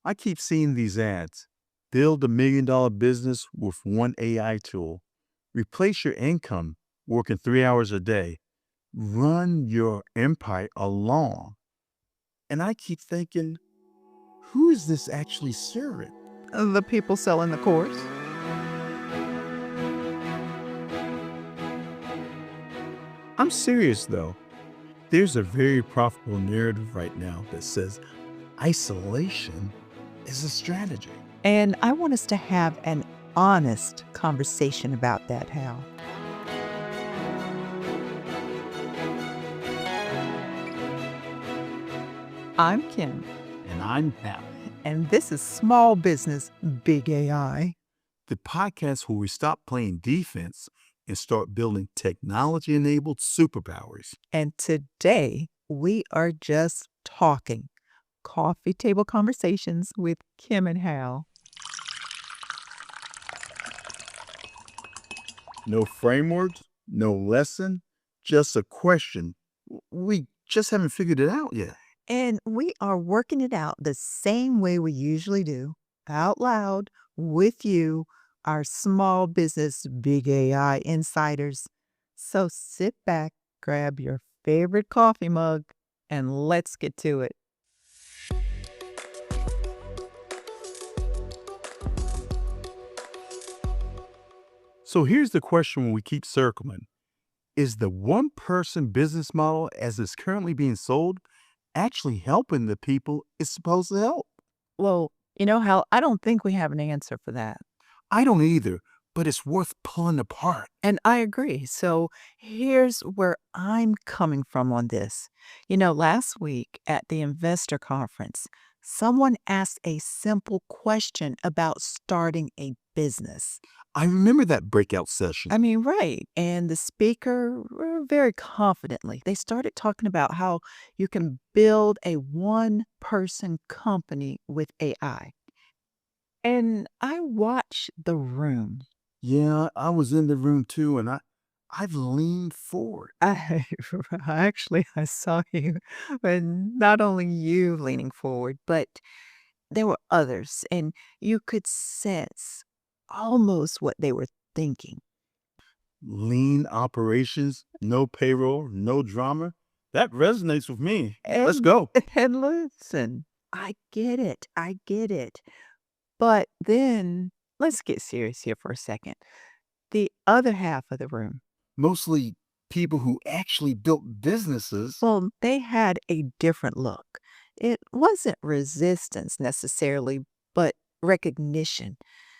I keep seeing these ads. Build $1 million business with one AI tool. Replace your income working 3 hours a day. Run your empire alone. And I keep thinking, who is this actually serving? The people selling the course. I'm serious though. There's a very profitable narrative right now that says isolation is a strategy. And I want us to have an honest conversation about that, Hal. I'm Kim, And I'm Hal, and this is Small Business Big AI. the podcast where we stop playing defense and start building technology-enabled superpowers. And today we are just talking coffee table conversations with Kim and Hal. No frameworks, no lesson, just a question. We just haven't figured it out yet. And we are working it out the same way we usually do, out loud, with you, our small business big AI insiders. So sit back, grab your favorite coffee mug, and let's get to it. So here's the question we keep circling. Is the one-person business model as it's currently being sold actually helping the people it's supposed to help? Well, Hal, I don't think we have an answer for that. I don't either, but it's worth pulling apart. And I agree. So here's where I'm coming from on this. Last week at the investor conference, someone asked a simple question about starting a business. I remember that breakout session. I mean, right. And the speaker, very confidently, they started talking about how you can build a one-person company with AI. And I watched the room. Yeah, I was in the room too, and I've leaned forward. I saw you, and not only you leaning forward, but there were others, and you could sense almost what they were thinking. Lean operations, no payroll, no drama. That resonates with me. Let's And go. and listen, I get it. I get it. But then let's get serious here for a second. The other half of the room, Mostly people who actually built businesses. well, they had a different look. It wasn't resistance necessarily, but recognition.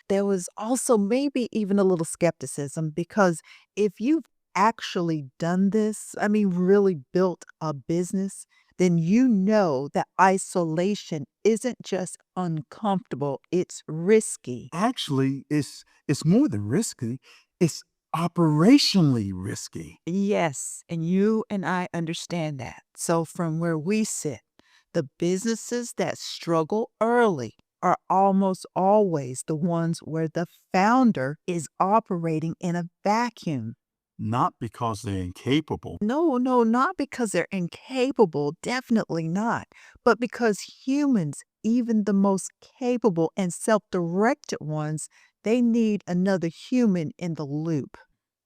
There was also maybe even a little skepticism because if you've actually done this, I mean, really built a business, then you know that isolation isn't just uncomfortable, it's risky. Actually, it's more than risky. It's operationally risky. Yes, and you and I understand that. So, from where we sit, the businesses that struggle early are almost always the ones where the founder is operating in a vacuum. Not because they're incapable. No, no, not because they're incapable, definitely not, but because humans, even the most capable and self directed ones, they need another human in the loop.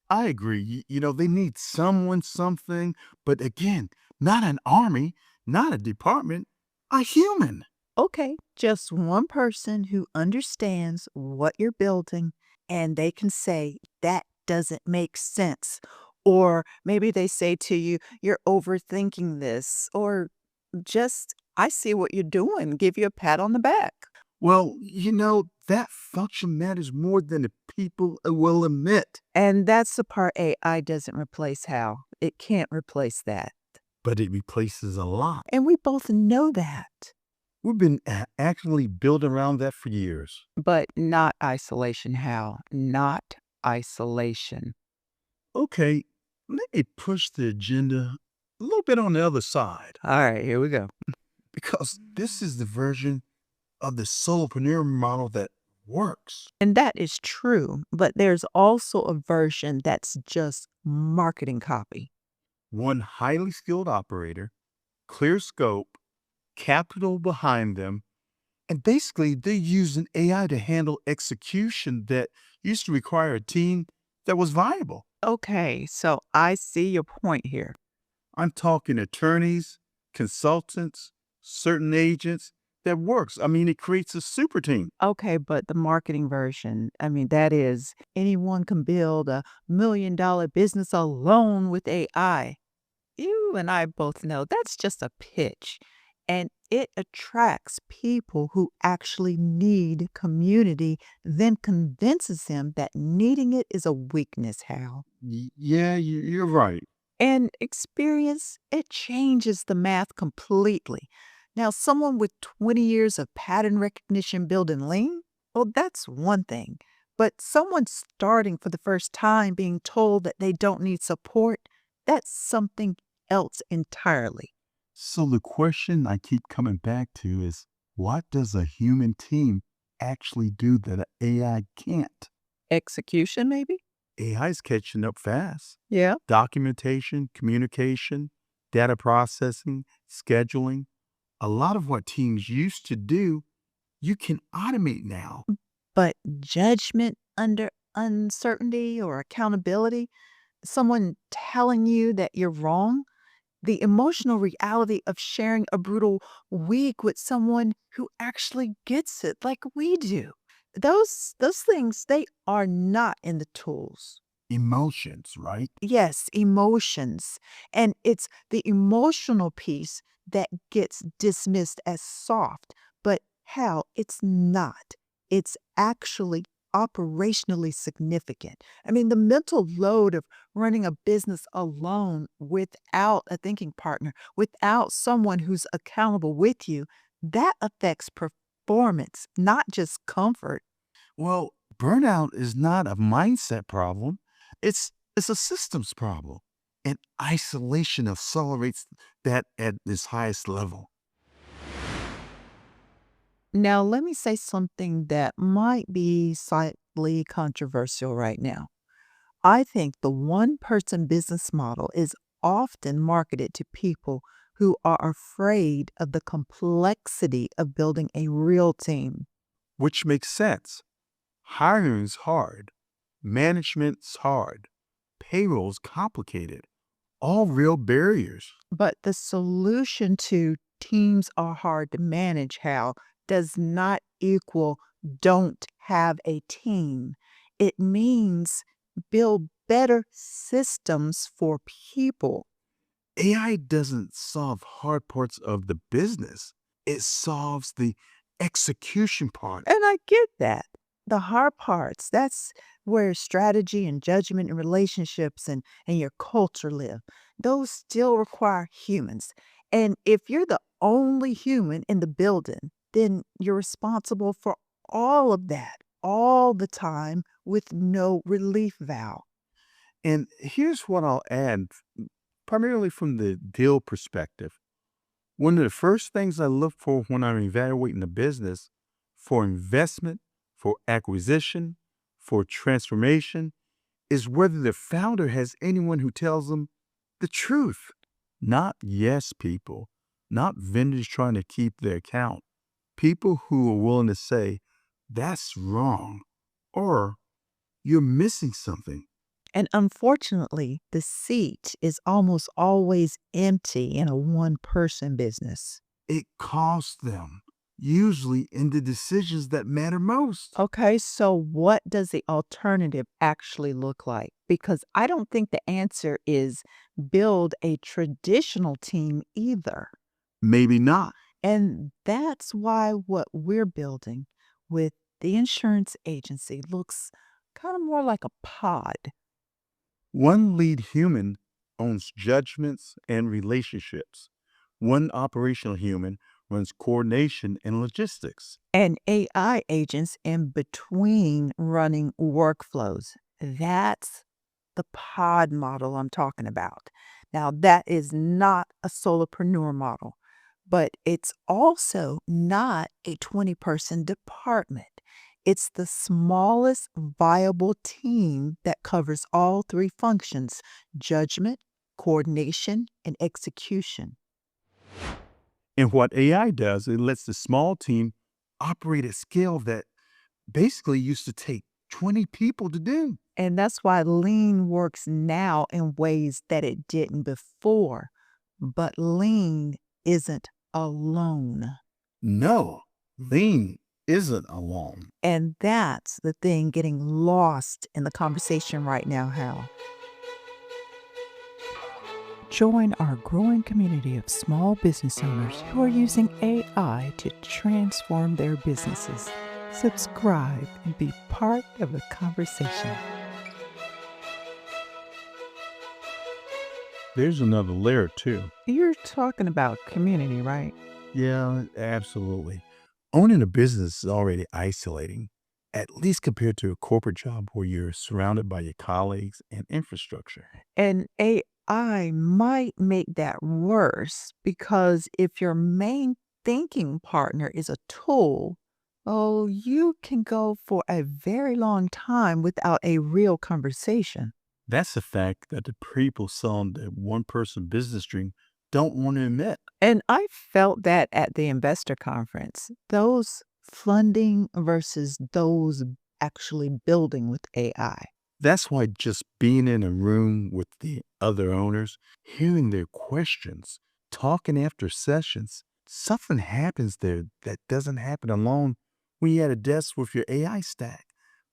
I agree. They need someone, something, but again, not an army, not a department, a human. Okay, just one person who understands what you're building and they can say, that doesn't make sense. Or maybe they say to you, you're overthinking this. Or just, I see what you're doing, give you a pat on the back. Well, that function matters more than the people will admit. And that's the part AI doesn't replace, Hal. It can't replace that. But it replaces a lot. And we both know that. We've been actually building around that for years. But not isolation, Hal. Not isolation. Okay, let me push the agenda a little bit on the other side All right, here we go. because this is the version of the solopreneur model that works. And that is true, but there's also a version that's just marketing copy. One highly skilled operator, clear scope, capital behind them, And basically, they're using AI to handle execution that used to require a team that was viable. Okay, so I see your point here. I'm talking attorneys, consultants, certain agents. That works. I mean, it creates a super team. Okay, but the marketing version, I mean, that is anyone can build $1 million business alone with AI. You and I both know that's just a pitch. And it attracts people who actually need community, then convinces them that needing it is a weakness, Hal. Yeah, you're right. And experience, it changes the math completely. Now, someone with 20 years of pattern recognition building lean, well, that's one thing. But someone starting for the first time being told that they don't need support, that's something else entirely. So the question I keep coming back to is, what does a human team actually do that an AI can't? Execution, maybe? AI is catching up fast. Yeah. Documentation, communication, data processing, scheduling. A lot of what teams used to do, you can automate now. But judgment under uncertainty or accountability, someone telling you that you're wrong, the emotional reality of sharing a brutal week with someone who actually gets it like we do. Those things, they are not in the tools. Emotions, right? Yes, emotions. And it's the emotional piece that gets dismissed as soft. But hell, it's not. It's actually operationally significant. I mean, the mental load of running a business alone without a thinking partner, without someone who's accountable with you, that affects performance, not just comfort. Well, burnout is not a mindset problem. It's a systems problem. And isolation accelerates that at its highest level. Now, let me say something that might be slightly controversial right now. I think the one person business model is often marketed to people who are afraid of the complexity of building a real team. Which makes sense. Hiring's hard, management's hard, payroll's complicated, all real barriers. But the solution to teams are hard to manage, Hal, does not equal don't have a team. It means build better systems for people. AI doesn't solve hard parts of the business, it solves the execution part. And I get that. The hard parts, that's where strategy and judgment and relationships and your culture live. Those still require humans. And if you're the only human in the building, then you're responsible for all of that all the time with no relief valve. And here's what I'll add, primarily from the deal perspective. One of the first things I look for when I'm evaluating a business for investment, for acquisition, for transformation is whether the founder has anyone who tells them the truth. Not yes people, not vendors trying to keep their account. People who are willing to say, that's wrong, or you're missing something. And unfortunately, the seat is almost always empty in a one person business. It costs them, usually in the decisions that matter most. Okay, so what does the alternative actually look like? Because I don't think the answer is build a traditional team either. Maybe not. And that's why what we're building with the insurance agency looks kind of more like a pod. One lead human owns judgments and relationships. One operational human runs coordination and logistics. And AI agents in between running workflows. That's the pod model I'm talking about. Now, that is not a solopreneur model, but it's also not a 20-person department. It's the smallest viable team that covers all three functions: judgment, coordination, and execution. And what AI does, it lets the small team operate at scale that basically used to take 20 people to do. And that's why lean works now in ways that it didn't before. But lean isn't alone. No, lean isn't alone. And that's the thing getting lost in the conversation right now, Hal. Join our growing community of small business owners who are using AI to transform their businesses. Subscribe and be part of the conversation. There's another layer too. You're talking about community, right? Yeah, absolutely. Owning a business is already isolating, at least compared to a corporate job where you're surrounded by your colleagues and infrastructure. And AI might make that worse because if your main thinking partner is a tool, oh, you can go for a very long time without a real conversation. That's a fact that the people selling the one person business dream don't want to admit. And I felt that at the investor conference, those funding versus those actually building with AI. That's why just being in a room with the other owners, hearing their questions, talking after sessions, something happens there that doesn't happen alone when you're at a desk with your AI stack,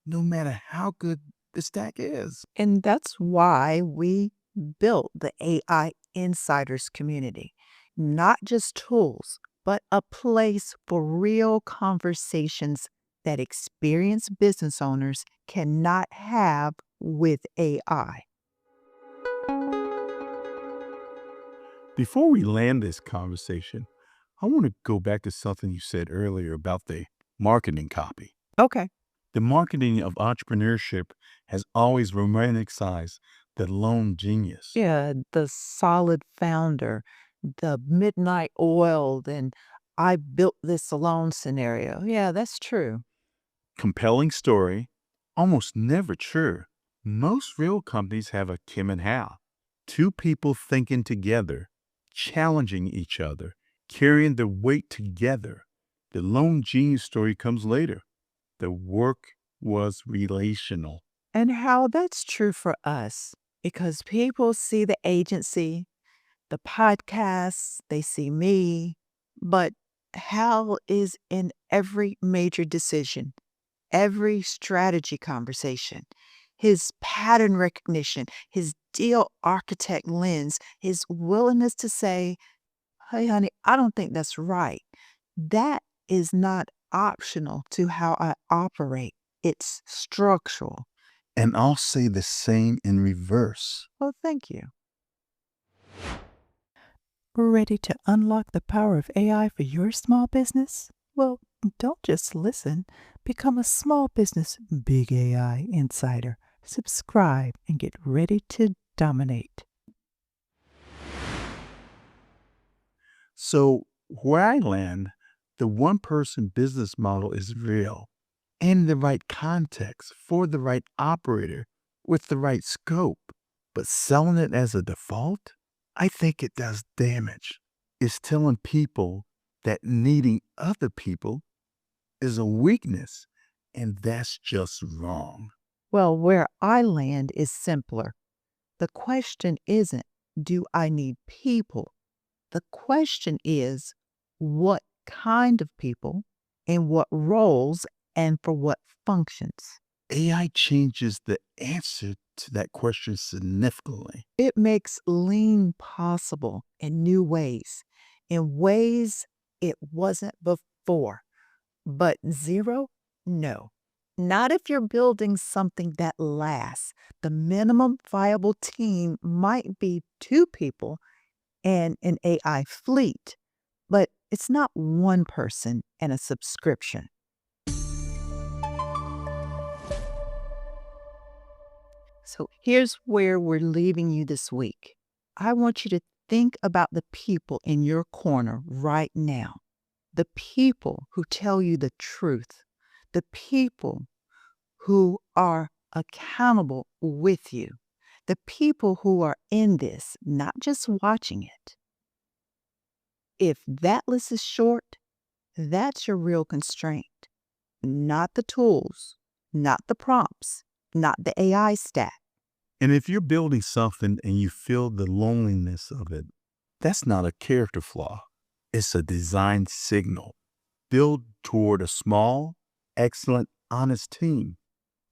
no matter how good the stack is. And that's why we built the AI Insiders community. Not just tools, but a place for real conversations that experienced business owners cannot have with AI. Before we land this conversation, I want to go back to something you said earlier about the marketing copy. Okay. The marketing of entrepreneurship has always romanticized the lone genius. Yeah, the solid founder, the midnight oil, and I built this alone scenario. Yeah, that's true. Compelling story, almost never true. Most real companies have a Kim and Hal, two people thinking together, challenging each other, carrying the weight together. The lone genius story comes later. The work was relational. And how that's true for us because people see the agency, the podcasts, they see me, but Hal is in every major decision, every strategy conversation, his pattern recognition, his deal architect lens, his willingness to say, hey, honey, I don't think that's right. That is not optional to how I operate. It's structural. And I'll say the same in reverse. Well, thank you. Ready to unlock the power of AI for your small business? Well, don't just listen. Become a small business big AI insider. Subscribe and get ready to dominate. So, where I land, the one person business model is real in the right context for the right operator with the right scope. But selling it as a default, I think it does damage. It's telling people that needing other people is a weakness, and that's just wrong. Well, where I land is simpler. The question isn't, do I need people? The question is, what kind of people, in what roles, and for what functions? AI changes the answer to that question significantly. It makes lean possible in new ways, in ways it wasn't before. But zero? No. Not if you're building something that lasts. The minimum viable team might be two people and an AI fleet, but it's not one person and a subscription. So here's where we're leaving you this week. I want you to think about the people in your corner right now, the people who tell you the truth, the people who are accountable with you, the people who are in this, not just watching it. If that list is short, That's your real constraint. Not the tools, not the prompts, not the AI stack. And if you're building something and you feel the loneliness of it, that's not a character flaw. It's a design signal. Build toward a small, excellent, honest team,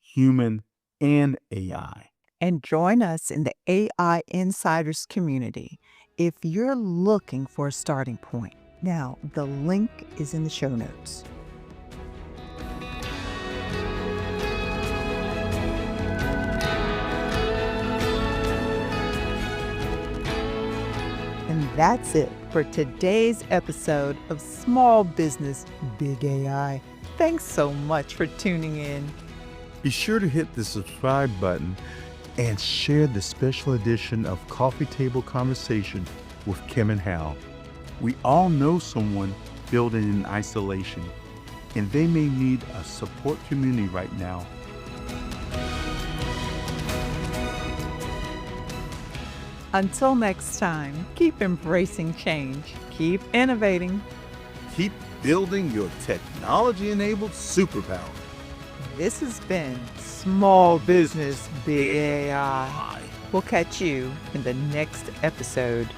human and AI. And join us in the AI Insiders community if you're looking for a starting point. Now, the link is in the show notes. And that's it for today's episode of Small Business Big AI. Thanks so much for tuning in. Be sure to hit the subscribe button and share the special edition of Coffee Table Conversation with Kim and Hal. We all know someone building in isolation, and they may need a support community right now. Until next time, keep embracing change, keep innovating. Keep building your technology-enabled superpower. This has been Small Business Big AI. We'll catch you in the next episode.